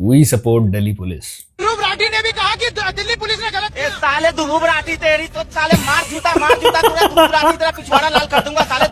We support Delhi police. Dhruv Rathee ने भी कहा कि दिल्ली पुलिस ने गलत किया। साले ध्रुव राठी तेरी तो साले मार जूता तुझे ध्रुव राठी तेरा पिछवाड़ा लाल कर दूंगा साले।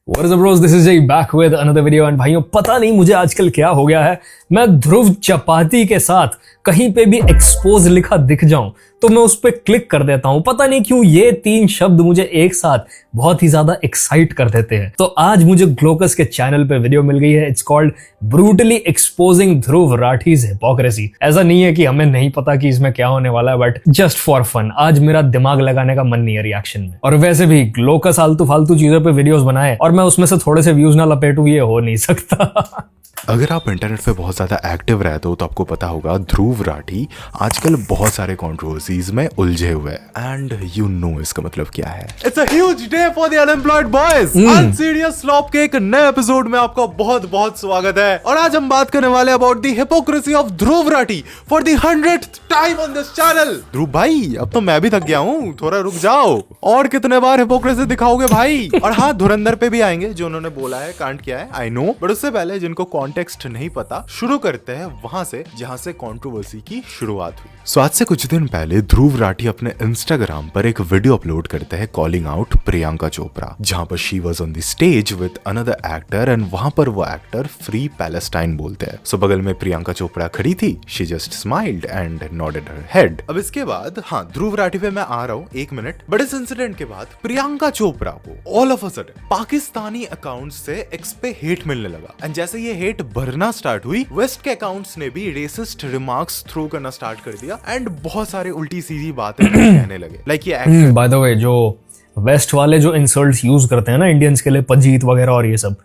What is up bros, this is Jay back with another video and भाइयों पता नहीं मुझे आजकल क्या हो गया है, मैं ध्रुव चपाती के साथ कहीं पे भी एक्सपोज लिखा दिख जाऊं तो मैं उस पर क्लिक कर देता हूं। पता नहीं क्यों ये तीन शब्द मुझे एक साथ बहुत ही ज्यादा एक्साइट कर देते हैं। तो आज मुझे ग्लोकस के चैनल पे वीडियो मिल गई है। It's called brutally exposing Dhruv Rathee's hypocrisy. ऐसा नहीं है कि हमें नहीं पता कि इसमें क्या होने वाला है, बट जस्ट फॉर फन आज मेरा दिमाग लगाने का मन नहीं है रिएक्शन में। और वैसे भी ग्लोकस आलतू फालतू चीजों पे वीडियोस बनाए और मैं उसमें से थोड़े से व्यूज ना लपेटूं, ये हो नहीं सकता। अगर आप इंटरनेट पे बहुत ज्यादा एक्टिव रहते हो तो आपको पता होगा ध्रुव राठी आजकल बहुत सारे कंट्रोवर्सीज में उलझे हुए हैं। एंड यू नो इसका मतलब क्या है। It's a huge day for the unemployed boys. Unserious slop के एक नए एपिसोड में आपका बहुत बहुत स्वागत है। और आज हम बात करने वाले about the hypocrisy of Dhruv Rathee for the 100th time on this channel. Dhruv भाई अब तो मैं भी थक गया हूँ, थोड़ा रुक जाओ। और कितने बार हिपोक्रेसी दिखाओगे भाई। और हाँ, धुरंधर पे भी आएंगे जो उन्होंने बोला है, कांड किया है, आई नो। बट उससे पहले जिनको कॉन्टेक्स्ट नहीं पता, शुरू करते हैं वहां से जहां से कंट्रोवर्सी की शुरुआत हुई। सो आज से कुछ दिन पहले ध्रुव राठी अपने इंस्टाग्राम पर एक वीडियो अपलोड करते हैं कॉलिंग आउट प्रियंका चोपड़ा, जहां पर she was on the stage with another actor and वहां पर वो एक्टर फ्री पैलेस्टाइन बोलते हैं। सो बगल में प्रियंका चोपड़ा खड़ी थी, she just smiled and nodded her head. अब इसके बाद हाँ, ध्रुव राठी पे मैं आ रहा हूँ, एक मिनट। बट इस इंसिडेंट के बाद प्रियंका चोपड़ा को all of a sudden Pakistani account से एक्स पे हेट मिलने लगा। एंड जैसे ये हेट भरना स्टार्ट हुई, वेस्ट के अकाउंट्स ने भी रेसिस्ट रिमार्क्स थ्रो करना स्टार्ट कर दिया एंड बहुत सारे उल्टी सीधी बातें कहने लगे। लाइक ये बाय द वे, जो वेस्ट वाले जो इंसल्ट्स यूज करते हैं ना इंडियंस के लिए, पजीत वगैरह और ये सब,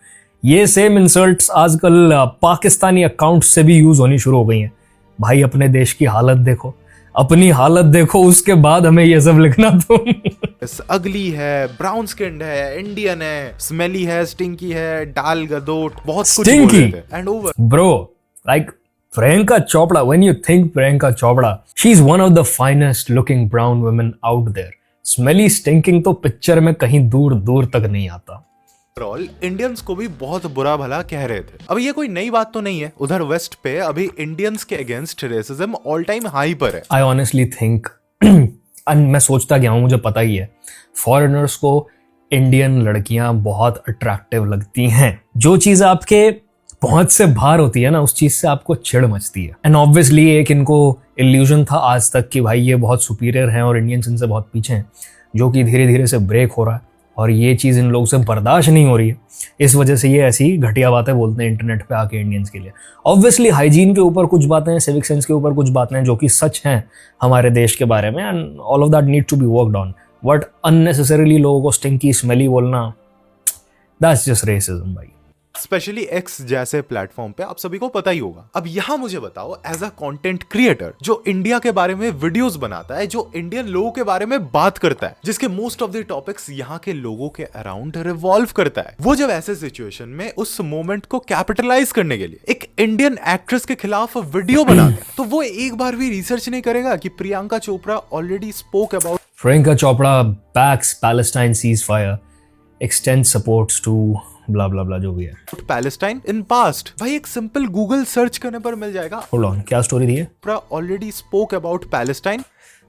ये सेम इंसल्ट्स आजकल पाकिस्तानी अकाउंट से भी यूज होनी शुरू हो गई हैं। भाई अपने देश की हालत देखो, अपनी हालत देखो, उसके बाद हमें ये सब लिखना तुम। अगली है, ब्राउन स्किन्ड है, इंडियन है, स्मेली है, स्टिंकी है, डाल गदोट, बहुत कुछ बोल रहे थे। And over bro, like Priyanka Chopra, when you think Priyanka Chopra, she's one of the finest looking brown women out there. Smelly stinking तो पिक्चर में कहीं दूर दूर तक नहीं आता। ओवरऑल इंडियंस को भी बहुत बुरा भला कह रहे थे। अब ये कोई नई बात तो नहीं है, उधर वेस्ट पे अभी इंडियंस के against racism all time high पर है। आई ऑनेस्टली थिंक, मैं सोचता गया हूँ, मुझे पता ही है, फॉरेनर्स को इंडियन लड़कियां बहुत अट्रैक्टिव लगती हैं। जो चीज आपके पहुंच से बाहर होती है ना, उस चीज से आपको चिढ़ मचती है। एंड ऑब्वियसली एक इनको इल्यूजन था आज तक कि भाई ये बहुत सुपीरियर हैं और इंडियंस इनसे बहुत पीछे हैं, जो कि धीरे धीरे से ब्रेक हो रहा है और ये चीज़ इन लोगों से बर्दाश्त नहीं हो रही है। इस वजह से ये ऐसी घटिया बातें बोलते हैं इंटरनेट पे आके इंडियंस के लिए। ऑब्वियसली हाइजीन के ऊपर कुछ बातें, सिविक सेंस के ऊपर कुछ बातें हैं जो कि सच हैं हमारे देश के बारे में, and all of that need to be worked on. But unnecessarily लोगों को स्टिंकी स्मेली बोलना, दैट्स जस्ट रेसिज्म भाई। स्पेशली एक्स जैसे प्लेटफॉर्म पे आप सभी को पता ही होगा। अब यहाँ मुझे बताओ, एज अ कंटेंट क्रिएटर जो इंडिया के बारे में वीडियोस बनाता है, जो इंडियन लोगों के बारे में बात करता है, जिसके मोस्ट ऑफ द टॉपिक्स यहाँ के लोगों के अराउंड रिवॉल्व करता है, वो जब ऐसे सिचुएशन में उस मोमेंट को कैपिटलाइज करने के लिए एक इंडियन एक्ट्रेस के खिलाफ वीडियो बनाता है, तो वो एक बार भी रिसर्च नहीं करेगा कि Priyanka Chopra already spoke about Priyanka Chopra backs Palestine ceasefire, extends supports to blah blah blah जो भी है पैलेस्टाइन इन पास्ट। भाई एक सिंपल गूगल सर्च करने पर मिल जाएगा। Hold on, क्या स्टोरी दी है? Already spoke about Palestine.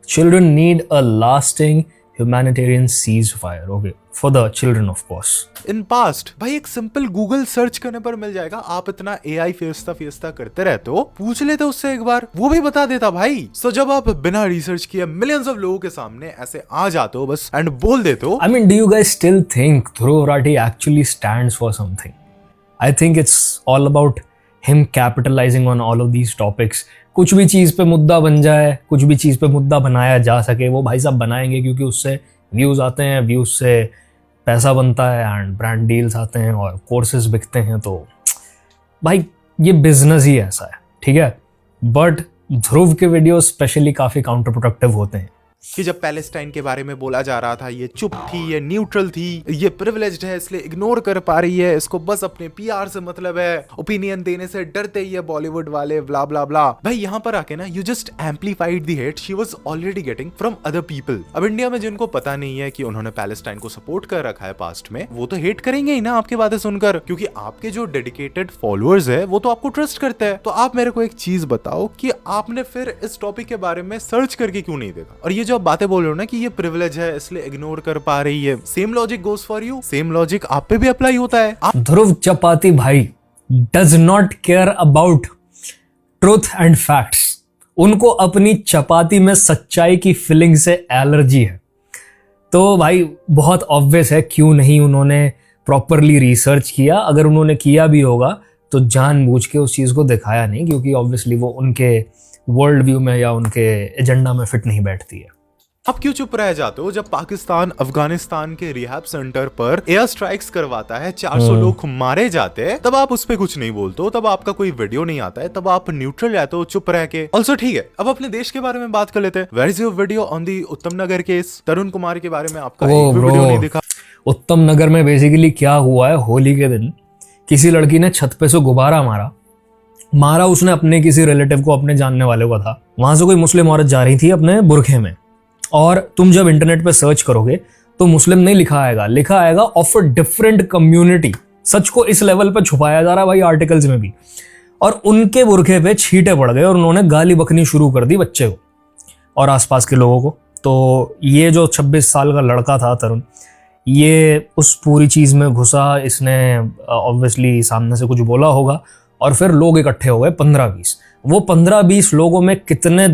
Children need a lasting humanitarian ceasefire, okay, for the children of course. In past. भाई एक सिंपल गूगल सर्च करने पर मिल जाएगा। आप इतना AI फेस्ता करते रहते हो, पूछ लेते उससे एक बार, वो भी बता देता भाई। सो जब आप बिना रिसर्च किए मिलियंस ऑफ लोगों के सामने ऐसे आ जाते हो बस एंड बोल देते हो। I mean, do you guys still think Dhruv Rathi actually stands for something? I think it's all about him capitalizing on all of these topics. कुछ भी चीज पे मुद्दा बन जाए, कुछ भी चीज पे मुद्दा बनाया जा सके, वो भाई साहब बनाएंगे, क्योंकि उससे व्यूज आते हैं, व्यूज से पैसा बनता है एंड ब्रांड डील्स आते हैं और कोर्सेज बिकते हैं। तो भाई ये बिजनेस ही ऐसा है, ठीक है। बट ध्रुव के वीडियो स्पेशली काफी काउंटर प्रोडक्टिव होते हैं। कि जब पैलेस्टाइन के बारे में बोला जा रहा था ये चुप थी, ये न्यूट्रल थी, ये प्रिविलेज्ड है इसलिए इग्नोर कर पा रही है, इसको बस अपने पीआर से मतलब है, ओपिनियन देने से डरते ही है बॉलीवुड वाले, ब्ला ब्ला ब्ला। भाई यहाँ पर आके ना you just amplified the hate she was already getting from other people. अब इंडिया में जिनको पता नहीं है कि उन्होंने पैलेस्टाइन को सपोर्ट कर रखा है पास्ट में, वो तो हेट करेंगे ही ना आपकी बातें सुनकर, क्योंकि आपके जो डेडिकेटेड फॉलोअर्स है वो तो आपको ट्रस्ट करते हैं। तो आप मेरे को एक चीज बताओ कि आपने फिर इस टॉपिक के बारे में सर्च करके क्यों नहीं देखा? और ये जो आप बातें बोल रहे हो ना कि ये प्रिविलेज है इसलिए इग्नोर कर पा रही है, same logic goes for you, same logic आप पे भी अप्लाई होता है। ध्रुव चपाती भाई does not care about truth and facts. उनको अपनी चपाती में सच्चाई की फीलिंग से एलर्जी है। तो भाई बहुत ऑब्वियस है क्यों नहीं उन्होंने प्रॉपरली रिसर्च किया। अगर उन्होंने किया भी होगा तो जानबूझ के उस चीज को दिखाया नहीं, क्योंकि ऑब्वियसली वो उनके वर्ल्ड व्यू में या उनके एजेंडा में फिट नहीं बैठती है। आप क्यों चुप रह जाते हो जब पाकिस्तान अफगानिस्तान के रिहैब सेंटर पर एयर स्ट्राइक्स करवाता है, 400 लोग मारे जाते हैं, तब आप उस पे कुछ नहीं बोलते हो, तब आपका कोई वीडियो नहीं आता है, तब आप न्यूट्रल रहते हो चुप रह के। ऑल्सो ठीक है, अब अपने देश के बारे में बात कर लेते हैं। Where is your video on the Uttam Nagar case? तरुण कुमार के बारे में आपका एक वीडियो नहीं दिखा। उत्तम नगर में बेसिकली क्या हुआ है, होली के दिन किसी लड़की ने छत पे से गुब्बारा मारा उसने अपने किसी रिलेटिव को, अपने जानने वाले को था। वहां से कोई मुस्लिम औरत जा रही थी अपने बुरखे में, और तुम जब इंटरनेट पे सर्च करोगे तो मुस्लिम नहीं लिखा आएगा ऑफ अ डिफरेंट कम्युनिटी। सच को इस लेवल पे छुपाया जा रहा है भाई आर्टिकल्स में भी। और उनके बुरखे पे छींटे पड़ गए और उन्होंने गाली बकनी शुरू कर दी बच्चे को और आसपास के लोगों को। तो ये जो 26 साल का लड़का था तरुण, ये उस पूरी चीज में घुसा, इसने ऑब्वियसली सामने से कुछ बोला होगा और फिर लोग इकट्ठे हो गए 15-20। वो 15-20 लोगों में कितने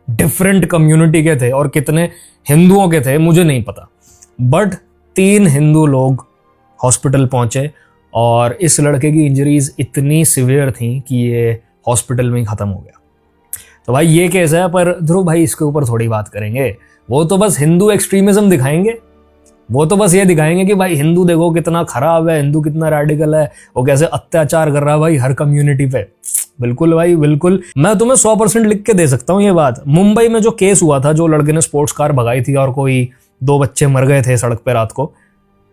डिफरेंट कम्युनिटी के थे और कितने हिंदुओं के थे मुझे नहीं पता, बट 3 हिंदू लोग हॉस्पिटल पहुंचे और इस लड़के की इंजरीज इतनी सिवियर थी कि ये हॉस्पिटल में ही खत्म हो गया। तो भाई ये केस है, पर ध्रुव भाई इसके ऊपर थोड़ी बात करेंगे। वो तो बस हिंदू एक्सट्रीमिज्म दिखाएंगे, वो तो बस ये दिखाएंगे कि भाई हिंदू देखो कितना खराब है, हिंदू कितना रेडिकल है, वो कैसे अत्याचार कर रहा है भाई हर कम्युनिटी पे। बिल्कुल भाई बिल्कुल, मैं तुम्हें 100% लिख के दे सकता हूँ ये बात। मुंबई में जो केस हुआ था, जो लड़के ने स्पोर्ट्स कार भगाई थी और कोई 2 बच्चे मर गए थे सड़क पे रात को,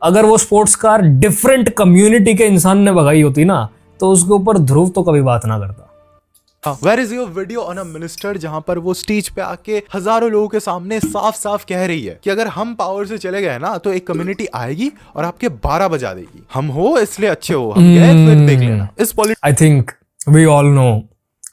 अगर वो स्पोर्ट्स कार डिफरेंट कम्युनिटी के इंसान ने भगाई होती ना, तो उसके ऊपर ध्रुव तो कभी बात ना करता। Where is your video on a minister, जहां पर वो स्टेज पे आके हजारों लोगों के सामने साफ साफ कह रही है कि अगर हम पावर से चले गए ना तो एक कम्युनिटी आएगी और आपके 12 बजा देगी। हम हो इसलिए अच्छे हो, हम गए फिर देख लेना। इस I think we all know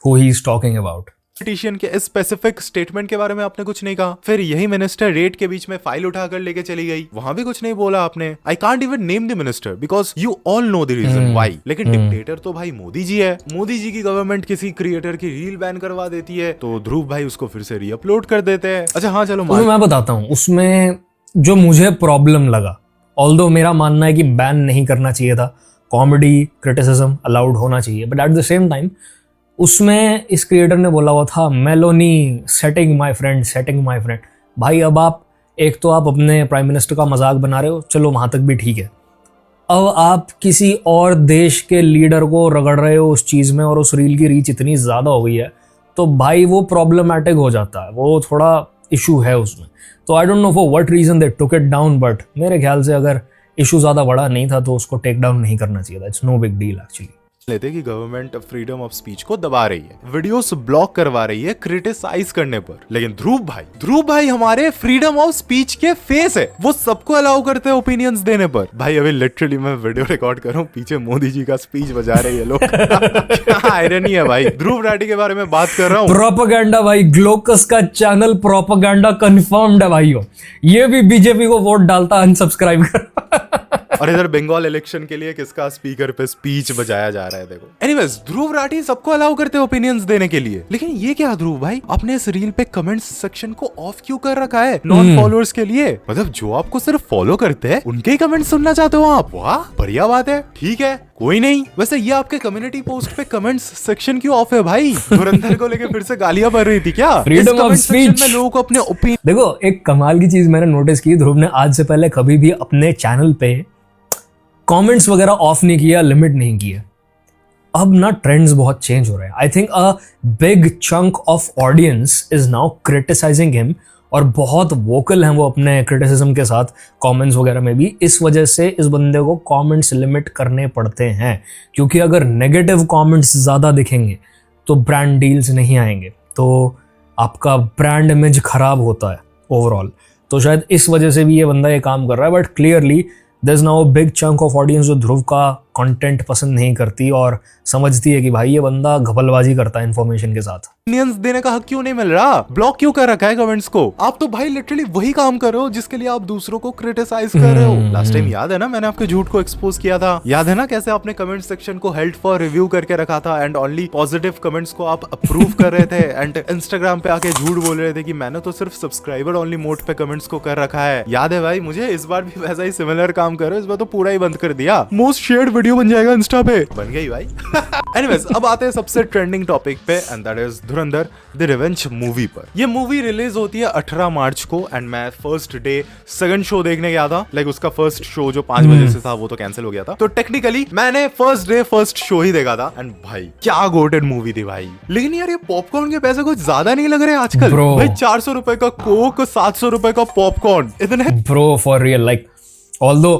who he is talking about. Politician के इस स्पेसिफिक स्टेटमेंट के बारे में आपने कुछ नहीं कहा। फिर यही मिनिस्टर रेड के बीच में फाइल उठाकर लेके चली गई, वहां भी कुछ नहीं बोला आपने। I can't even name the minister because you all know the reason why. लेकिन डिक्टेटर तो भाई मोदी जी है। मोदी जी की गवर्नमेंट किसी क्रिएटर की रील बैन करवा देती है तो ध्रुव भाई उसको फिर से रीअपलोड कर देते हैं। अच्छा हाँ चलो मैं बताता हूँ उसमें जो मुझे प्रॉब्लम लगा, ऑल्दो मेरा मानना है कि बैन नहीं करना चाहिए था, कॉमेडी क्रिटिसिज्म अलाउड होना चाहिए, but at the same time उसमें इस क्रिएटर ने बोला हुआ था मेलोनी सेटिंग माय फ्रेंड। भाई अब आप एक तो आप अपने प्राइम मिनिस्टर का मजाक बना रहे हो, चलो वहां तक भी ठीक है। अब आप किसी और देश के लीडर को रगड़ रहे हो उस चीज में और उस रील की रीच इतनी ज्यादा हो गई है तो भाई वो प्रॉब्लमैटिक हो जाता है, वो थोड़ा इशू है उसमें। तो I don't know for what reason they took it down, but मेरे ख्याल से अगर इशू ज्यादा बड़ा नहीं था तो उसको टेक डाउन नहीं करना चाहिए था। It's no big deal actually. लेते कि गवर्नमेंट फ्रीडम ऑफ स्पीच को दबा रही है, वीडियोस ब्लॉक करवा रही है क्रिटिसाइज करने पर, लेकिन ध्रुव भाई हमारे फ्रीडम ऑफ स्पीच के फेस है। वो सबको अलाउ करते हैं ओपिनियंस देने पर। भाई अभी लिटरली मैं वीडियो रिकॉर्ड कर रहा हूँ, पीछे मोदी जी का स्पीच बजा रहे हैं लोग। क्या आयरनी है भाई। ध्रुव राठी के बारे में बात कर रहा हूँ। प्रोपेगेंडा भाई, ग्लोकस का चैनल प्रोपेगेंडा कंफर्म्ड है भाई। ये भी बीजेपी को वोट डालता, अनसब्सक्राइब कर। और इधर बंगाल इलेक्शन के लिए किसका स्पीकर पे स्पीच बजाया जा रहा है देखो। एनीवेज ध्रुव राठी सबको अलाउ करते हैं ओपिनियंस देने के लिए, लेकिन ये क्या ध्रुव भाई आपने इस रील पे कमेंट्स सेक्शन को ऑफ क्यों कर रखा है नॉन फॉलोअर्स के लिए? मतलब जो आपको सिर्फ फॉलो करते हैं उनके ही कमेंट सुनना चाहते हो आप? वाह बढ़िया बात है, ठीक है कोई नहीं। वैसे ये आपके कम्युनिटी पोस्ट पे कमेंट्स सेक्शन क्यों ऑफ है भाई? धुरंधर को लेके फिर से गालियां भर रही थी क्या? Freedom of speech. लोगों को अपने ओपिनियन। देखो एक कमाल की चीज मैंने नोटिस की, ध्रुव ने आज से पहले कभी भी अपने चैनल पे कमेंट्स वगैरह ऑफ नहीं किया, लिमिट नहीं किया। अब ना ट्रेंड्स बहुत चेंज हो रहे हैं। I think a big chunk of audience is now criticizing him और बहुत वोकल हैं वो अपने क्रिटिसिज्म के साथ कमेंट्स वगैरह में भी। इस वजह से इस बंदे को कमेंट्स लिमिट करने पड़ते हैं, क्योंकि अगर नेगेटिव कमेंट्स ज़्यादा दिखेंगे तो ब्रांड डील्स नहीं आएंगे, तो आपका ब्रांड इमेज खराब होता है ओवरऑल। तो शायद इस वजह से भी ये बंदा ये काम कर रहा है। But clearly there is now a big chunk of audience जो ध्रुव का कंटेंट पसंद नहीं करती और समझती है कि भाई ये बंदा घपलबाजी करता है इन्फॉर्मेशन के साथ। ओपिनियंस देने का हक क्यों नहीं मिल रहा? ब्लॉक क्यों कर रखा है कमेंट्स को? आप तो भाई लिटरली वही काम कर रहे हो जिसके लिए आप दूसरों को क्रिटिसाइज कर रहे हो। लास्ट टाइम याद है ना मैंने आपके झूठ को एक्सपोज किया था? याद है ना कैसे आपने कमेंट सेक्शन को हेल्ड फॉर रिव्यू करके रखा था एंड ओनली पॉजिटिव कमेंट्स को आप अप्रूव कर रहे थे एंड इंस्टाग्राम पे आके झूठ बोल रहे थे कि मैंने तो सिर्फ सब्सक्राइबर ओनली मोड पे कमेंट्स को कर रखा है। याद है भाई मुझे? इस बार भी वैसा ही सिमिलर काम करो, इस बार तो पूरा ही बंद कर दिया। मोस्ट शेयर्ड वीडियो बन जाएगा इंस्टा पे। बन गई भाई। एनीवेज अब आते हैं सबसे ट्रेंडिंग टॉपिक पे and that is Dhurandhar the revenge movie पर। ये मूवी रिलीज होती है 18 मार्च को एंड मैं फर्स्ट डे सेकंड शो देखने गया था। लाइक उसका फर्स्ट शो जो 5 बजे से था वो तो कैंसिल हो गया था, तो टेक्निकली मैंने फर्स्ट डे फर्स्ट शो ही देखा था एंड भाई क्या गोटेड मूवी थी भाई। लेकिन यार ये पॉपकॉर्न के पैसे कुछ ज्यादा नहीं लग रहे आजकल भाई। 400 रुपए का कोक, 700 रुपए का पॉपकॉर्न, इतने bro for real. Like although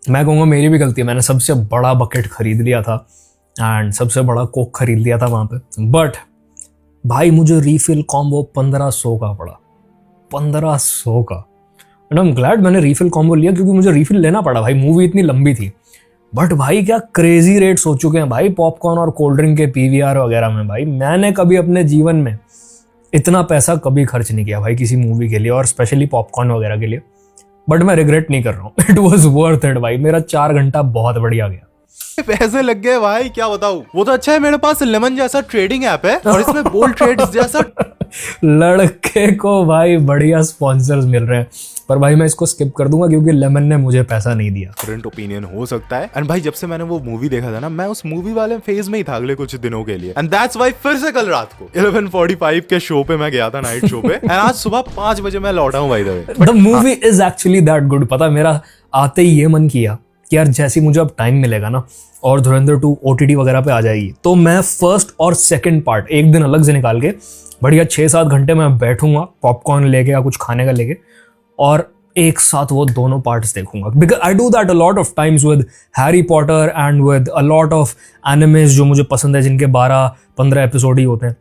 मैं कहूँगा मेरी भी गलती है, मैंने सबसे बड़ा बकेट खरीद लिया था एंड सबसे बड़ा कोक खरीद लिया था वहाँ पे, बट भाई मुझे रीफिल कॉम्बो 1500 का पड़ा, 1500 का। एंड आई एम ग्लैड मैंने रीफिल कॉम्बो लिया क्योंकि मुझे रीफिल लेना पड़ा भाई, मूवी इतनी लंबी थी। बट भाई क्या क्रेजी रेट्स हो चुके हैं भाई पॉपकॉर्न और कोल्ड ड्रिंक के पीवीआर वगैरह में। भाई मैंने कभी अपने जीवन में इतना पैसा कभी खर्च नहीं किया भाई किसी मूवी के लिए और स्पेशली पॉपकॉर्न वगैरह के लिए। बट मैं रिग्रेट नहीं कर रहा हूँ, इट वॉज वर्थ इट भाई। मेरा 4 घंटा बहुत बढ़िया गया। पैसे लग गए भाई, क्या बताऊं। वो तो अच्छा है मेरे पास लेमन जैसा ट्रेडिंग ऐप है और इसमें बोल्ड ट्रेड्स जैसा लड़के को भाई बढ़िया स्पॉन्सर्स मिल रहे हैं, पर भाई मैं इसको स्किप कर दूंगा क्योंकि लेमन ने मुझे पैसा नहीं दिया। डिफरेंट ओपिनियन हो सकता है एंड भाई जब से मैंने वो मूवी देखा था ना, मैं उस मूवी वाले फेज में ही था अगले कुछ दिनों के लिए एंड दैट्स व्हाई फिर से कल रात को 11:45 के शो पे मैं गया था, नाइट शो पे, एंड आज सुबह 5 बजे मैं लौटा हूँ भाई। The movie is actually that good. पता मेरा आते ही ये मन किया कि यार जैसे मुझे अब टाइम मिलेगा ना और धुरंधर 2 OTT वगैरह पे आ जाएगी तो मैं फर्स्ट और सेकंड पार्ट एक दिन अलग से निकाल के बढ़िया 6-7 घंटे मैं बैठूंगा पॉपकॉर्न लेके या कुछ खाने का लेके और एक साथ वो दोनों पार्ट्स देखूंगा। Because I do that a lot of times with Harry Potter and with a lot of animes जो मुझे पसंद है जिनके 12-15 एपिसोड ही होते हैं।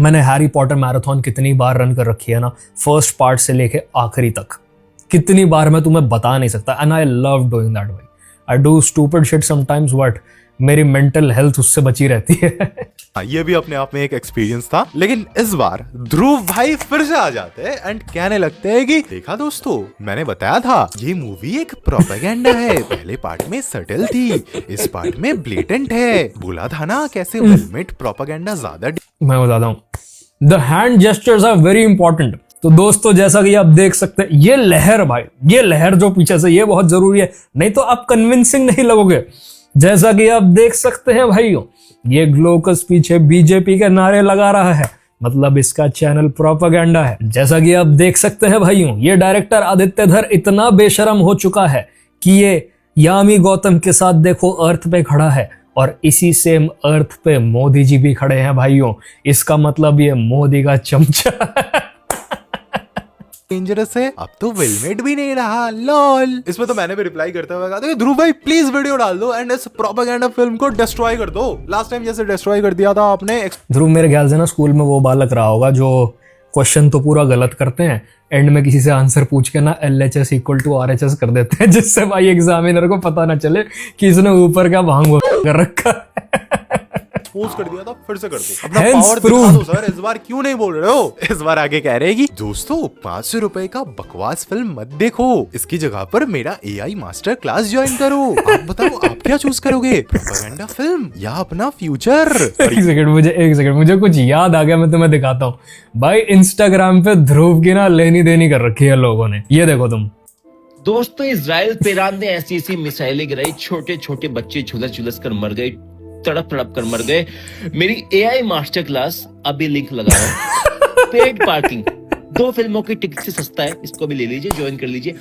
मैंने हैरी पॉटर मैराथन कितनी बार रन कर रखी है ना, फर्स्ट पार्ट से लेके आखिरी तक कितनी बार मैं तुम्हें बता नहीं सकता। And I love doing that भाई। I do stupid shit sometimes but मेरी मेंटल हेल्थ उससे बची रहती है। ये भी अपने आप में एक एक्सपीरियंस था। लेकिन इस बार ध्रुव भाई फिर से आ जाते हैं एंड कहने लगते हैं कि देखा दोस्तों, मैंने बताया था ये मूवी एक प्रोपेगेंडा है। पहले पार्ट में सटल थी, इस पार्ट में ब्लेटेंट है। बोला था ना कैसे वेलमेट प्रोपेगेंडा ज्यादा। मैं बताता हूँ, the hand gestures are very important. तो दोस्तों जैसा कि आप देख सकते हैं ये लहर भाई, ये लहर जो पीछे से, ये बहुत जरूरी है, नहीं तो आप कन्विंसिंग नहीं लगोगे। जैसा कि आप देख सकते हैं भाइयों, ये ग्लोकस पीछे बीजेपी के नारे लगा रहा है, मतलब इसका चैनल प्रोपेगेंडा है। जैसा कि आप देख सकते हैं भाइयों, ये डायरेक्टर आदित्य धर इतना बेशरम हो चुका है कि ये यामी गौतम के साथ देखो अर्थ पे खड़ा है और इसी सेम अर्थ पे मोदी जी भी खड़े हैं भाइयों। इसका मतलब ये मोदी का चमचा डेंजरस है। अब तो वेलमेट भी नहीं रहा, लॉल। इसमें तो मैंने भी रिप्लाई करते हुए कहा ध्रुव भाई प्लीज वीडियो डाल दो एंड इस प्रोपेगेंडा फिल्म को डिस्ट्रॉय कर दो, लास्ट टाइम जैसे डिस्ट्रॉय कर दिया था आपने। ध्रुव मेरे ख्याल से ना स्कूल में वो बालक रहा होगा जो क्वेश्चन तो पूरा गलत करते हैं, एंड में किसी से आंसर पूछ के ना LHS = RHS कर देते हैं, जिससे भाई एग्जामिनर को पता ना चले कि इसने ऊपर का भांग कर रखा है। पोस्ट कर दिया था, फिर से कर दो, अपना पावर दिखा दो सर। इस बार क्यों नहीं बोल रहे हो? इस बार आगे कह रहे हैं कि दोस्तों 500 रुपए का बकवास फिल्म मत देखो, इसकी जगह पर मेरा AI मास्टर क्लास ज्वाइन करो। आप बताओ आप क्या चूज करोगे, प्रोपेगेंडा फिल्म या अपना फ्यूचर? एक सेकंड मुझे कुछ याद आ गया, मैं तुम्हें दिखाता हूँ भाई। इंस्टाग्राम पे ध्रुव की ना लेनी देनी कर रखी है लोगों ने, ये देखो तुम। दोस्तों इजराइल पे ईरान ने ऐसी मिसाइलें गिराई, छोटे छोटे बच्चे झुलस कर मर गए, तड़प कर मर गए। मेरी AI मास्टर क्लास अभी लिंक लगा है। पेड पार्किंग 2 फिल्मों की टिकट से सस्ता है, इसको भी ले लीजिए, ज्वाइन कर लीजिए।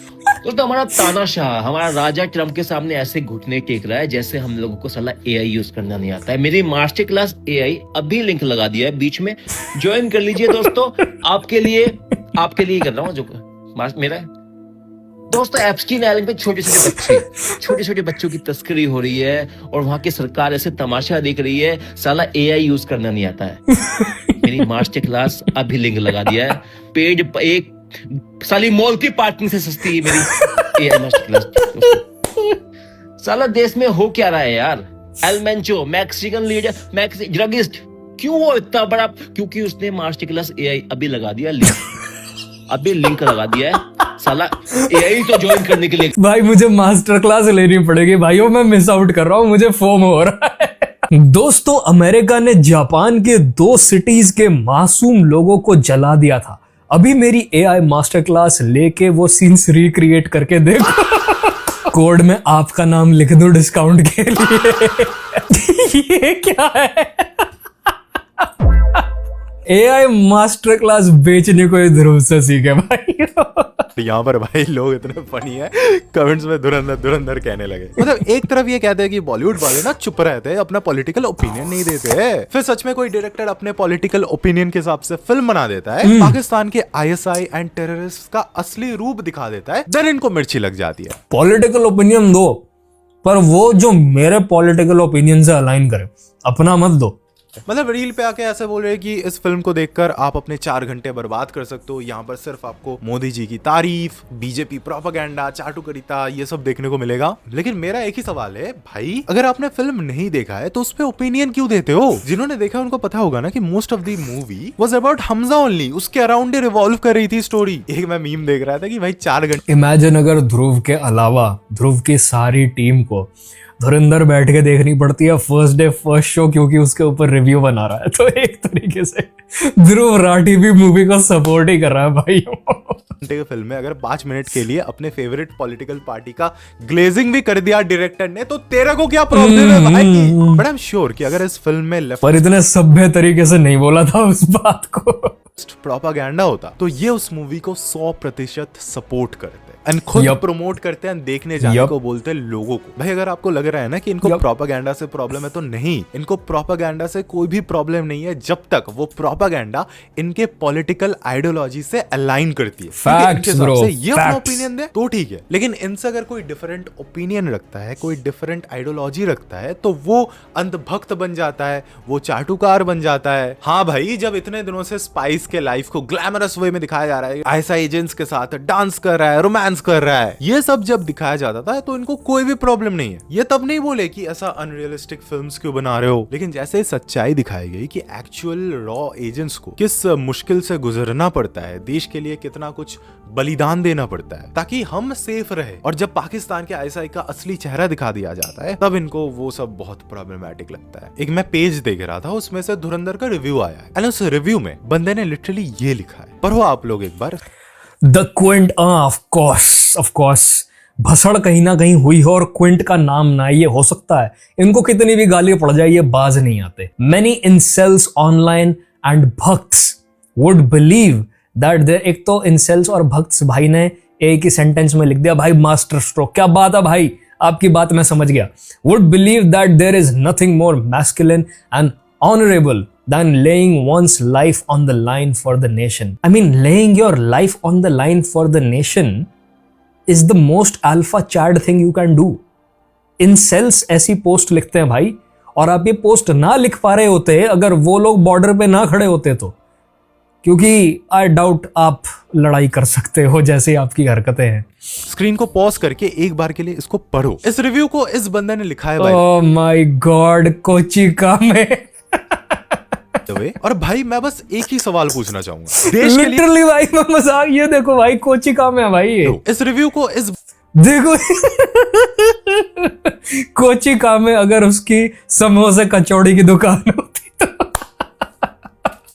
तो हमारा तानाशाह, हमारा राजा ट्रम्प के सामने ऐसे घुटने टेक रहा है जैसे हम लोगों को साला AI यूज करना नहीं आता है। मेरी मास्टर क्लास AI अभी लिंक लगा दिया है बीच में, ज्वाइन कर लीजिए दोस्तों। आपके लिए आपके लिए कर रहा हूँ जो मेरा है। दोस्तों एप्स्टीन आइलैंड पे छोटे छोटे बच्चों की तस्करी हो रही है और वहां की सरकार ऐसे तमाशा देख रही है, साला एआई यूज करना नहीं आता है। मेरी मास्टर क्लास अभी लिंक लगा दिया है, पेड एक साली मॉल की पार्किंग से सस्ती है मेरी एआई मास्टर क्लास। साला देश में हो क्या रहा है यार? एलमेंचो मैक्सिकन लीडर ड्रगिस्ट, क्यों वो इतना बड़ा? क्योंकि उसने मास्टर क्लास एआई अभी लगा दिया, अभी लिंक लगा दिया है, साला एआई तो ज्वाइन करने के लिए। भाई मुझे मास्टर क्लास लेनी पड़ेगी भाइयों, मैं मिस आउट कर रहा हूं, मुझे फोम हो रहा है। दोस्तों अमेरिका ने जापान के 2 सिटीज के मासूम लोगों को जला दिया था। अभी मेरी एआई मास्टर क्लास लेके वो सीन्स रिक्रिएट करके देखो। कोड में आपका नाम लिख दो डिस्काउंट के लिए। ये क्या है? एआई मास्टर क्लास बेचने को ध्रुव से सीखे भाई। यहाँ पर भाई लोग इतने फनी है, कमेंट्स में धुरंधर कहने लगे। मतलब एक तरफ ये कहते हैं कि बॉलीवुड वाले ना चुप रहते हैं, अपना पॉलिटिकल ओपिनियन नहीं देते, फिर सच में कोई डायरेक्टर अपने पॉलिटिकल ओपिनियन के हिसाब से फिल्म बना देता है, पाकिस्तान के आईएसआई एंड टेररिस्ट का असली रूप दिखा देता है, देन इनको मिर्ची लग जाती है। पॉलिटिकल ओपिनियन दो, पर वो जो मेरे पॉलिटिकल ओपिनियन से अलाइन करे, अपना मत दो। मतलब रील पे आके ऐसे बोल रहे हैं कि इस फिल्म को देखकर आप अपने 4 घंटे बर्बाद कर सकते हो, यहाँ पर सिर्फ आपको मोदी जी की तारीफ, बीजेपी प्रोपेगेंडा, चाटुकारिता ये सब देखने को मिलेगा। लेकिन मेरा एक ही सवाल है भाई, अगर आपने फिल्म नहीं देखा है तो उस पे ओपिनियन क्यों देते हो? जिन्होंने देखा उनको पता होगा ना कि most of the movie was about Hamza only, उसके अराउंड रिवॉल्व कर रही थी स्टोरी। एक मैं मीम देख रहा था कि भाई 4 घंटे। इमेजिन अगर ध्रुव के अलावा ध्रुव की सारी टीम को धुरंधर बैठ के देखनी पड़ती है फर्स्ट डे फर्स्ट शो, क्योंकि उसके ऊपर रिव्यू बना रहा है। तो एक तरीके से ध्रुव राठी भी मूवी को सपोर्ट ही कर रहा है भाई। घंटे की फिल्म में अगर 5 मिनट के लिए अपने फेवरेट पॉलिटिकल पार्टी का ग्लेजिंग भी कर दिया डायरेक्टर ने, तो तेरे को क्या प्रॉब्लम है भाई? बट आई एम श्योर कि अगर इस फिल्म में पर इतने सभ्य तरीके से नहीं बोला था उस बात को, प्रोपागेंडा होता तो ये उस मूवी को 100% सपोर्ट करते एंड खुद प्रमोट करते हैं, देखने जाने को बोलते हैं लोगों को। भाई अगर आपको लग रहा है ना कि इनको प्रोपागेंडा से प्रॉब्लम है, तो नहीं, इनको प्रोपागेंडा से कोई भी प्रॉब्लम नहीं है जब तक वो प्रोपागेंडा इनके पॉलिटिकल आइडियोलॉजी से अलाइन करती है। फैक्ट्स ब्रो, ये अपना ओपिनियन दे तो ठीक है, लेकिन इनसे अगर कोई डिफरेंट ओपिनियन रखता है, कोई डिफरेंट आइडियोलॉजी रखता है, तो वो अंधभक्त बन जाता है, वो चाटुकार बन जाता है। हाँ भाई, जब इतने दिनों से स्पाइस के लाइफ को ग्लैमरस वे में दिखाया जा रहा है, आईएसआई एजेंट्स के साथ डांस कर रहा है, रोमांस कर रहा है, ये सब जब दिखाया जाता था तो इनको कोई भी प्रॉब्लम नहीं है। ये तब नहीं बोले कि ऐसा अनरियलिस्टिक फिल्म्स क्यों बना रहे हो। लेकिन जैसे ही सच्चाई दिखाई गई कि एक्चुअल रॉ एजेंट्स को किस मुश्किल से गुजरना पड़ता है, देश के लिए कितना कुछ बलिदान देना पड़ता है ताकि हम सेफ रहे, और जब पाकिस्तान के आईएसआई का असली चेहरा दिखा दिया जाता है, तब इनको वो सब बहुत प्रॉब्लमेटिक लगता है। एक मैं पेज देख रहा था, उसमें से धुरंधर का रिव्यू आया है, एंड उस रिव्यू में बंदे ने लिटरली ये लिखा है, पढ़ो आप लोग एक बार। द क्विंट, ऑफ कोर्स भसड़ कहीं ना कहीं हुई है, और क्विंट का नाम ना ये हो सकता है। इनको कितनी भी गाली पड़ जाए ये बाज नहीं आते। Many इंसेल्स online and bhakts would believe that एक तो इंसेल्स और भक्त्स भाई ने एक ही सेंटेंस में लिख दिया भाई, मास्टर स्ट्रोक। क्या बात है भाई, आपकी बात मैं समझ गया। Would believe that there is nothing more masculine and honourable than laying one's life on the line for the nation. I mean, laying your life on the line for the nation is the most alpha chad thing you can do. Incels ऐसी post लिखते हैं भाई, और आप ये post ना लिख पा रहे होते अगर वो लोग बॉर्डर पे ना खड़े होते तो, क्योंकि आई डाउट आप लड़ाई कर सकते हो जैसे आपकी हरकतें हैं। स्क्रीन को पॉज करके एक बार के लिए इसको पढ़ो। इस रिव्यू को इस बंदे ने लिखा है भाई। ओह माय गॉड, कोचिका में। और भाई मैं बस एक ही सवाल पूछना चाहूंगा देश के लिए। लिटरली भाई मैं मजाक, ये देखो भाई कोचिका में है भाई ये। इस रिव्यू को इस देखो कोचिका में अगर उसकी समोसे कचौड़ी की दुकान होती तो।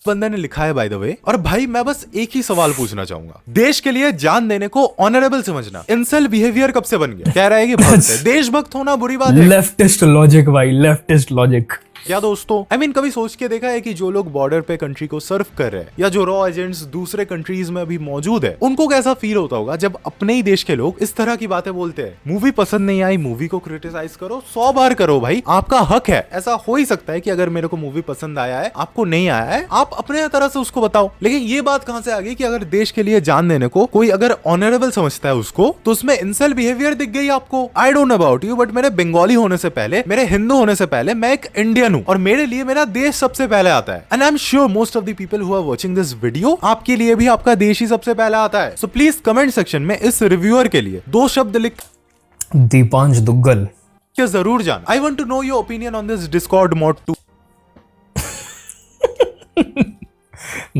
बंदे ने लिखा है बाय द वे। और भाई मैं बस एक ही सवाल पूछना चाहूंगा, देश के लिए जान देने को ऑनरेबल समझना इंसेल बिहेवियर कब से बन गया? कह रहा है कि भक्त है, देशभक्त होना बुरी बात है। लेफ्टिस्ट लॉजिक भाई, लेफ्टिस्ट लॉजिक। क्या दोस्तों? I mean, कभी सोच के देखा है कि जो लोग बॉर्डर पे कंट्री को सर्व कर रहे हैं या जो रॉ एजेंट्स दूसरे कंट्रीज में अभी मौजूद है, उनको कैसा फील होता होगा जब अपने ही देश के लोग इस तरह की बातें बोलते हैं? मूवी पसंद नहीं आई, मूवी को क्रिटिसाइज करो, 100 बार करो भाई, आपका हक है। ऐसा हो ही सकता है कि अगर मेरे को मूवी पसंद आया है, आपको नहीं आया है, आप अपने तरह से उसको बताओ। लेकिन ये बात कहां से आ गई कि अगर देश के लिए जान देने को कोई अगर ऑनरेबल समझता है उसको, तो उसमें इंसल्ट बिहेवियर दिख गई आपको। आई don't know about you, but मेरे बंगाली होने से पहले, मेरे हिंदू होने से पहले मैं एक इंडियन हूं और मेरे लिए मेरा देश सबसे पहले आता है। And I am sure most of the people who are watching this video, आपके लिए भी आपका देश ही सबसे पहले आता है। सो प्लीज कमेंट सेक्शन में इस रिव्यूअर के लिए 2 शब्द लिख दीपांश दुग्गल के जरूर जान। I want to know your opinion on this discord mod 2।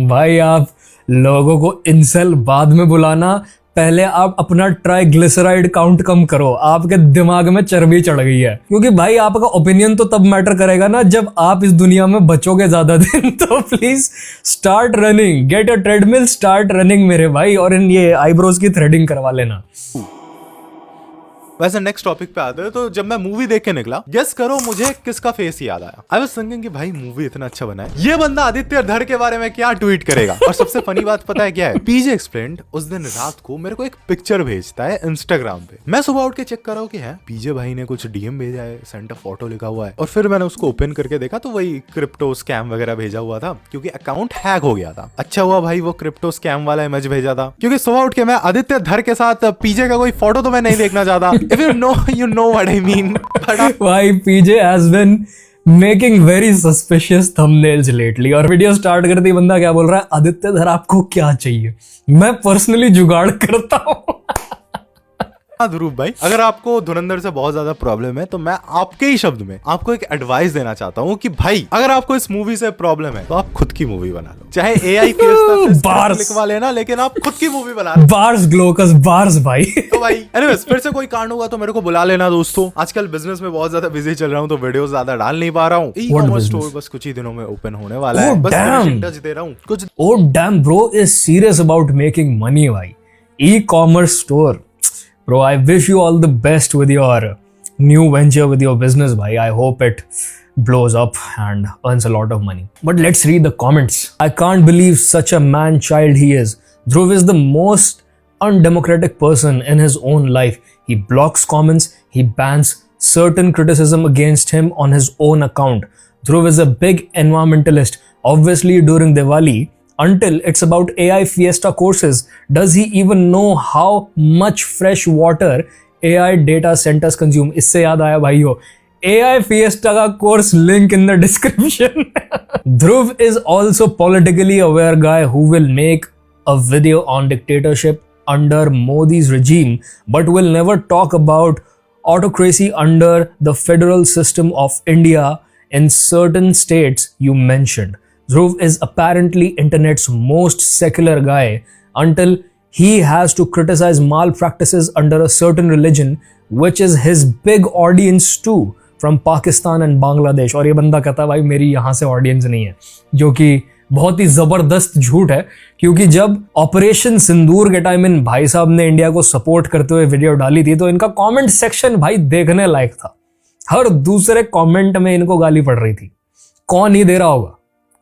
भाई आप लोगों को इंसल बाद में बुलाना, पहले आप अपना ट्राइग्लिसराइड काउंट कम करो, आपके दिमाग में चर्बी चढ़ गई है। क्योंकि भाई आपका ओपिनियन तो तब मैटर करेगा ना जब आप इस दुनिया में बचोगे ज्यादा दिन। तो please start running, get a treadmill, start running मेरे भाई, और इन ये आईब्रोज की थ्रेडिंग करवा लेना। वैसे नेक्स्ट टॉपिक पे आते हैं। तो जब मैं मूवी देख के निकला, गेस करो मुझे किसका फेस याद आया? आई वाज थिंकिंग कि भाई मूवी इतना अच्छा बना है, ये बंदा आदित्य धर के बारे में क्या ट्वीट करेगा। और सबसे फनी बात पता है क्या है? पीजे एक्सप्लेन्ड उस दिन रात को मेरे को एक पिक्चर भेजता है इंस्टाग्राम पे। मैं सुबह उठ के चेक कर रहा हूँ कि है पीजे भाई ने कुछ डीएम भेजा है, सेंड अ फोटो लिखा हुआ है। और फिर मैंने उसको ओपन करके देखा तो वही क्रिप्टो स्कैम वगैरह भेजा हुआ था, क्योंकि अकाउंट हैक हो गया था। अच्छा हुआ भाई वो क्रिप्टो स्कैम वाला इमेज भेजा था, क्योंकि सुबह उठ के मैं आदित्य धर के साथ पीजे का कोई फोटो तो मैं नहीं देखना चाहता। If you know what I mean. भाई PJ has been making very suspicious thumbnails lately, और वीडियो स्टार्ट करते ही बंदा क्या बोल रहा है? आदित्य धर आपको क्या चाहिए? मैं पर्सनली जुगाड़ करता हूँ। हाँ ध्रुव भाई, अगर आपको धुरंधर से बहुत ज्यादा प्रॉब्लम है तो मैं आपके ही शब्द में आपको एक एडवाइस देना चाहता हूँ कि भाई अगर आपको इस मूवी से प्रॉब्लम है तो आप खुद की मूवी बना लो। चाहे AI बार्स लिखवा लेना, लेकिन आप खुद की मूवी बना लो। बार्स ग्लोकस बार्स भाई। तो भाई एनीवेज, फिर से कोई कांड होगा तो मेरे को बुला लेना दोस्तों। आजकल बिजनेस में बहुत ज्यादा बिजी चल रहा हूँ तो वीडियो ज्यादा डाल नहीं पा रहा हूँ। ई-कॉमर्स स्टोर बस कुछ ही दिनों में ओपन होने वाला है, बस टच दे रहा हूँ कुछ। Oh damn bro is serious about making money भाई। E-commerce store bro, I wish you all the best with your new venture with your business bhai. I hope it blows up and earns a lot of money. But let's read the comments. I can't believe such a man child he is. Dhruv is the most undemocratic person in his own life. He blocks comments, he bans certain criticism against him on his own account. Dhruv is a big environmentalist. Obviously during Diwali, until it's about AI Fiesta courses, does he even know how much fresh water AI data centers consume? इससे याद आया भाइयों, AI Fiesta का course link in the description. Dhruv is also politically aware guy who will make a video on dictatorship under Modi's regime, but will never talk about autocracy under the federal system of India in certain states you mentioned. Dhruv is apparently internet's most secular guy until he has to criticize malpractices under a certain religion, which is his big audience too, from Pakistan and Bangladesh. और ये बंदा कहता है भाई मेरी यहाँ से audience नहीं है, जो कि बहुत ही जबरदस्त झूठ है। क्योंकि जब ऑपरेशन सिंदूर के टाइम इन भाई साहब ने इंडिया को सपोर्ट करते हुए वीडियो डाली थी तो इनका कमेंट सेक्शन भाई देखने लायक था। हर दूसरे कमेंट में इनको गाली पड़ रही थी। कौन ही दे रहा होगा?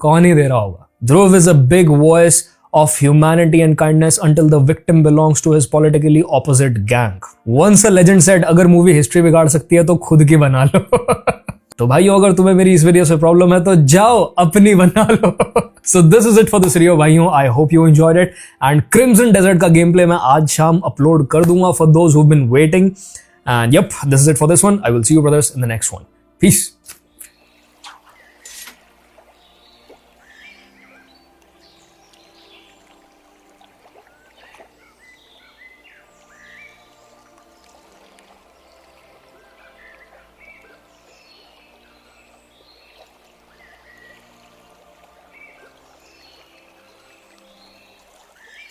कौन ही दे रहा होगा? Dhruv is a big voice of humanity and kindness until the victim belongs to his politically opposite gang. Once a legend said, अगर मूवी हिस्ट्री बिगाड़ सकती है तो खुद की बना लो। तो भाइयों अगर तुम्हें मेरी इस वीडियो से प्रॉब्लम है तो जाओ अपनी बना लो। So this is it for this video भाइयों। I hope you enjoyed it and Crimson Desert का गेम प्ले मैं आज शाम अपलोड कर दूंगा for those who've been waiting. And yep, this is it for this one. I will see you brothers in the next one. Peace.